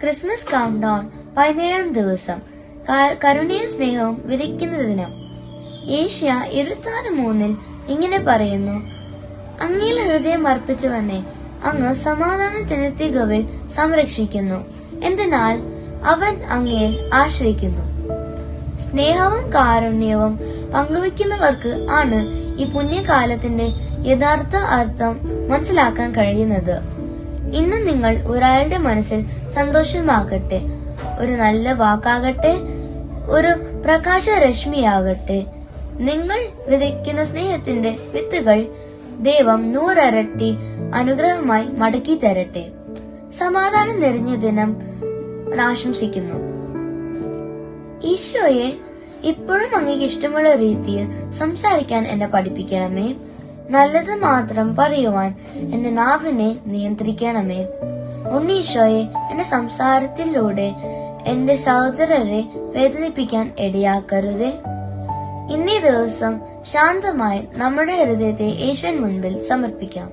Christmas count down 17-ാം ദിവസം. കരുണയും സ്നേഹവും വിധിക്കുന്ന ദിനം. ഏഷ്യ 26:3 ഇങ്ങനെ പറയുന്നു: അങ്ങയിൽ ഹൃദയം അർപ്പിച്ചവനെ അങ്ങ് സമാധാനത്തിന് തികവിൽ സംരക്ഷിക്കുന്നു, എന്തെന്നാൽ അവൻ അങ്ങയിൽ ആശ്രയിക്കുന്നു. സ്നേഹവും കാരുണ്യവും പങ്കുവെക്കുന്നവർക്ക് ആണ് ഈ പുണ്യകാലത്തിന്റെ യഥാർത്ഥ അർത്ഥം മനസ്സിലാക്കാൻ കഴിയുന്നത്. ഇന്ന് നിങ്ങൾ ഒരാളുടെ മനസ്സിൽ സന്തോഷമാകട്ടെ, ഒരു നല്ല വാക്കാകട്ടെ, ഒരു പ്രകാശരശ്മിയാകട്ടെ. നിങ്ങൾ വിതയ്ക്കുന്ന സ്നേഹത്തിന്റെ വിത്തുകൾ ദൈവം 100 ഇരട്ടി അനുഗ്രഹമായി മടക്കി തരട്ടെ. സമാധാനം നിറഞ്ഞ ദിനം ആശംസിക്കുന്നു. ഈശോയെ, ഇപ്പോഴും അങ്ങേക്ക് ഇഷ്ടമുള്ള രീതിയിൽ സംസാരിക്കാൻ എന്നെ പഠിപ്പിക്കണമേ. നല്ലത് മാത്രം പറയുവാൻ എന്റെ നാവിനെ നിയന്ത്രിക്കണമേ. ഉണ്ണീശോയെ, എന്റെ സംസാരത്തിലൂടെ എന്റെ സഹോദരരെ വേദനിപ്പിക്കാൻ ഇടയാക്കരുതേ. ഇന്നേ ദിവസം ശാന്തമായി നമ്മുടെ ഹൃദയത്തെ യേശുവിൻ മുൻപിൽ സമർപ്പിക്കാം.